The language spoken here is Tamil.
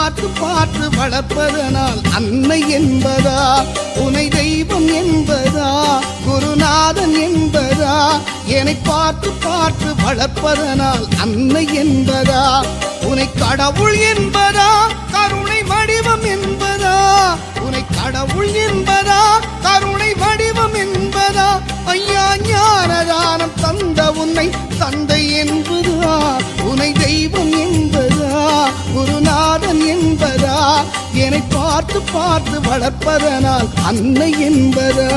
பார்த்து பார்த்து வளர்ப்பதனால் அன்னை என்பதா, உனை தெய்வம் என்பதா, குருநாதன் என்பதா, என்னை பார்த்து பார்த்து வளர்ப்பதனால் அன்னை என்பதா, உனை கடவுள் என்பதா, கருணை வடிவம் என்பதா, உனை கடவுள் என்பதா, கருணை வடிவம் என்பதா, ஐயா ஞானதானம் தந்த உன்னை தந்தை என்பதா, உனை தெய்வம் என்பதா, குருநாதன் என்பதா, என்னை பார்த்து பார்த்து வளர்ப்பதனால் அன்னை என்பதா.